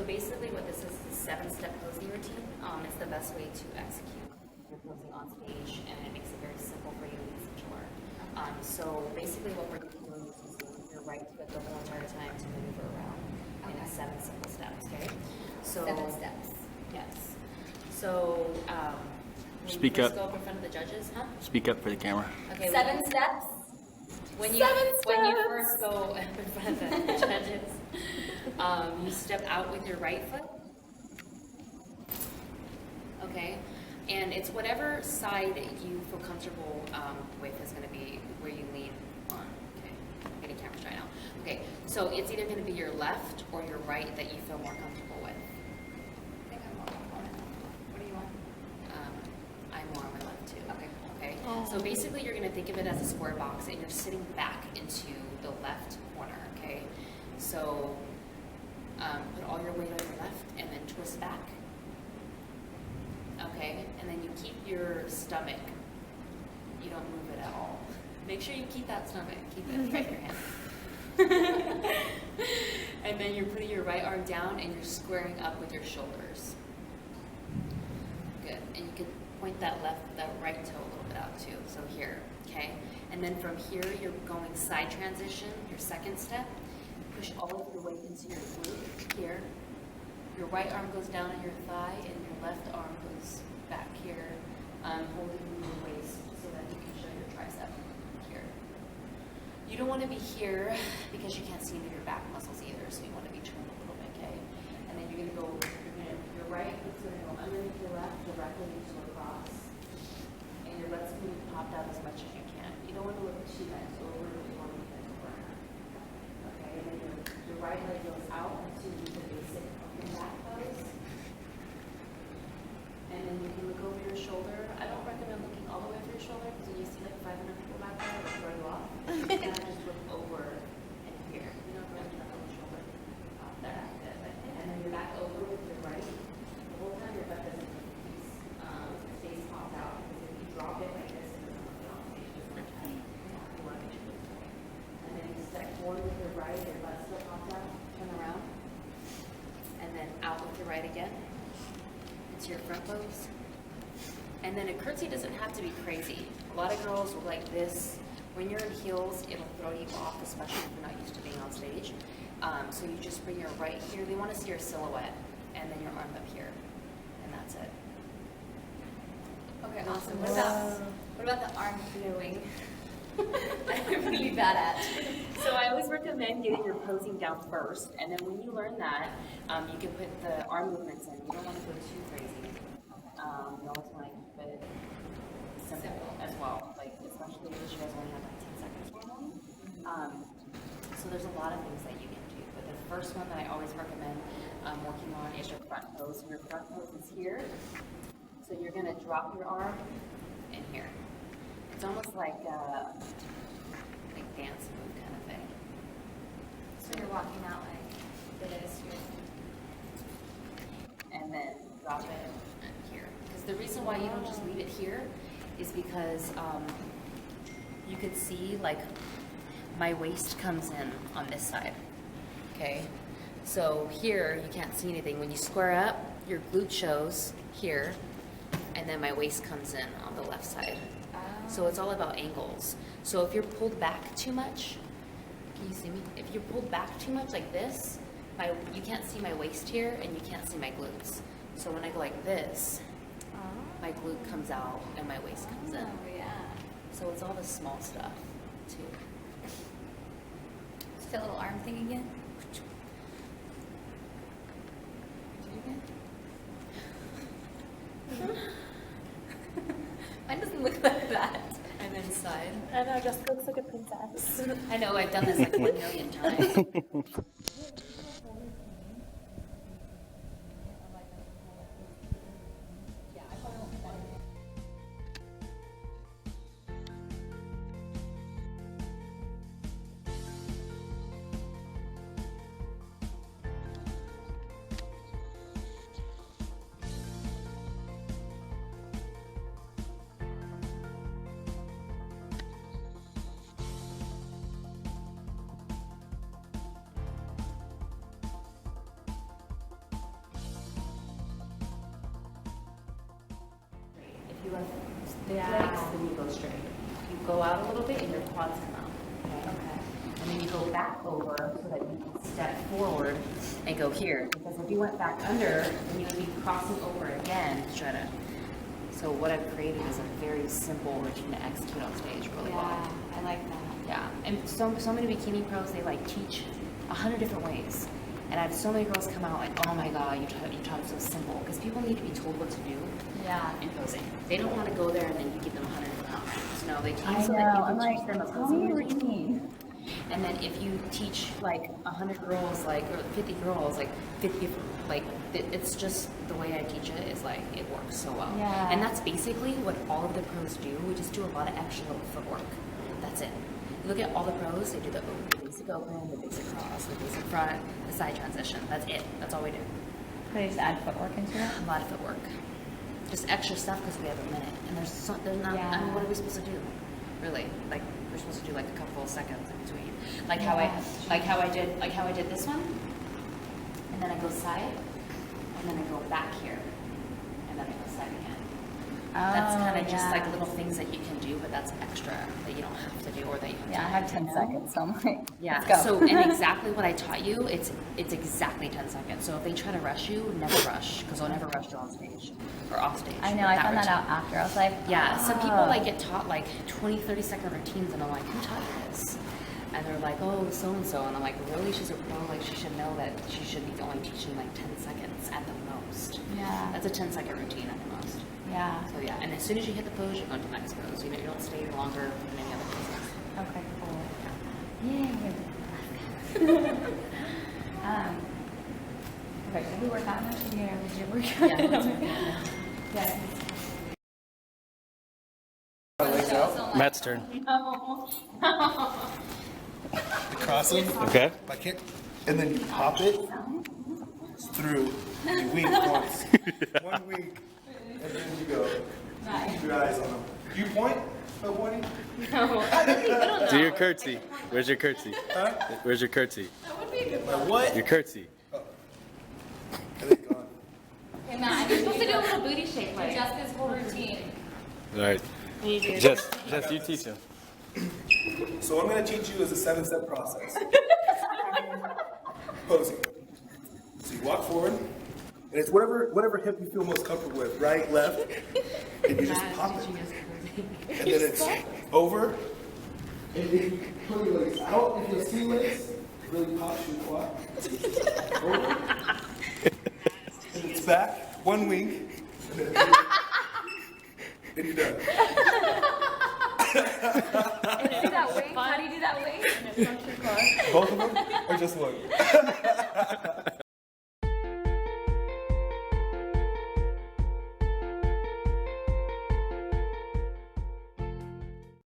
So basically what this is a 7-step posing routine. It's the best way to execute your posing on stage, and it makes it very simple for you and easy to learn. So basically what we're doing is using your right foot the whole entire time to maneuver around in 7 simple steps, okay? So 7 steps. Yes. So when Speak you up. first go up in front of the judges, huh? Speak up for the camera. Okay. 7 steps. When you first go in front of the judges, you step out with your right foot. Okay, and it's whatever side you feel comfortable with is going to be where you lean on. Okay, I'm getting camera shy now. Okay, so it's either going to be your left or your right that you feel more comfortable with. I think I'm more comfortable. What do you want? I'm more on my left too. Okay. Okay. So basically, you're going to think of it as a square box, and you're sitting back into the left corner. Okay. So put all your weight on your left, and then twist back. Okay. And then you keep your stomach. You don't move it at all. Make sure you keep that stomach. Keep it right in your hand. And then you're putting your right arm down, and you're squaring up with your shoulders. Good. And you can point that right toe a little bit out too. So here, okay? And then from here, you're going side transition, your second step. Push all of your weight into your glute here. Your right arm goes down on your thigh, and your left arm goes back here, holding your waist so that you can show your tricep here. You don't want to be here because you can't see any of your back muscles either, so you want to be turned a little bit, okay? And then you're going to go, your right is going to go underneath your left, directly into a cross. And your butt's going to be popped out as much as you can. You don't want to look too bent over, you want to be bent over. Okay, and then your right leg goes out into the basic up and back pose. And then you can look over your shoulder. I don't recommend looking all the way over your shoulder because when you see like 500 people back there, it'll throw you off. You kind of just look over and here. You don't have to look over the shoulder. There, good. And then you're back over with your right. The whole time your butt doesn't face popped out, because if you drop it like this, it doesn't look it off stage. It's not tight. You want to make sure it's tight. And then you step forward with your right, your butt still popped out, turn around. And then out with your right again. Into your front pose. And then a curtsy doesn't have to be crazy. A lot of girls will like this. When you're in heels, it'll throw you off, especially if you're not used to being on stage. So you just bring your right here. They want to see your silhouette, and then your arm up here, and that's it. Okay, awesome. What about the arm throwing? I'm really bad at. So I always recommend getting your posing down first, and then when you learn that, you can put the arm movements in. You don't want to go too crazy. You always want to keep it simple as well, like especially because you guys only have like 10 seconds normally. So there's a lot of things that you can do, but the first one that I always recommend working on is your front pose. Your front pose is here, so you're going to drop your arm in here. It's almost like a dance move kind of thing. So you're walking out like this. And then drop it here. Because the reason why you don't just leave it here is because you can see like my waist comes in on this side. Okay, so here you can't see anything. When you square up, your glute shows here, and then my waist comes in on the left side. So it's all about angles. So if you're pulled back too much, can you see me? If you're pulled back too much like this, you can't see my waist here, and you can't see my glutes. So when I go like this, my glute comes out and my waist comes in. Oh, yeah. So it's all the small stuff too. Just that little arm thing again. Do it again. Mine doesn't look like that. And then side. I know, Jessica looks like a princess. I know, I've done this like 1 million times. have thick Yeah. legs, then you go straight. You go out a little bit and your quads come out. Okay. And then you go back over so that you can step forward and go here. Because if you went back under, then you would be crossing over again to try to. So what I've created is a very simple routine to execute on stage really well. Yeah, I like that. Yeah, and so many bikini pros, they like teach 100 different ways. And I have so many girls come out like, oh my god, you taught it so simple. Because people need to be told what to do Yeah. in posing. They don't want to go there and then you give them 100 different options. No, they came I so know. that you I'm can teach like, them a tell posing me a routine. routine. And then if you teach like 100 girls, like, or 50 girls, like 50, like, it's just the way I teach it is like, it works so well. Yeah. And that's basically what all of the pros do. We just do a lot of extra little footwork. That's it. You look at all the pros, they do the basic open, the basic cross, the basic front, the side transition. That's it. That's all we do. They just add footwork into it. A lot of footwork. Just extra stuff because we have a minute. And there's not, Yeah. I mean, what are we supposed to do? Really? Like, we're supposed to do like a couple of seconds in between. Like how I did this one. And then I go side. And then I go back here. And then I go side again. That's kind of just like little things that you can do, but that's extra that you don't have to do or that you have Yeah, I have 10 seconds, so I'm like, yeah. let's So go. and exactly what I taught you, it's exactly 10 seconds. So if they try to rush you, never rush because I'll never rush you on stage or off stage. I know, I found that out after. I was like, Yeah, some people oh. like get taught like 20, 30-second routines, and I'm like, who taught you this? And they're like, oh, so and so, and I'm like, really? She's a pro. Like she should know that she should be only teaching like 10 seconds at the most. Yeah. That's a 10-second routine at the most. Yeah. So yeah, and as soon as you hit the pose, you're going to the next pose. You know, you don't stay longer than any other poses. Okay, cool. Yay. Okay, should we work out now? Should we work out? Yeah, let's work out Yes. Legs out. Matt's turn. Cross them. Okay. I can't. And then you pop it through. You wink once. One wink. And then you go. Keep your eyes on them. Do you point? No pointing? Do your curtsy. Where's your curtsy? Huh? Where's your curtsy? My what? Your curtsy. And it's gone. Hey, Matt, You're supposed to do a little booty shake, like. Jessica's whole routine. All right. Jess, you teach him. So what I'm going to teach you is a 7-step process. Posing. So you walk forward, and it's whatever hip you feel most comfortable with, right, left, and you just pop it. And then it's over, and then you put your legs out. If you'll see legs, really pop your quad. Over, and it's back, one wing, and then and you're done. Do that wing? How do you do that wing? Both of them, or just one?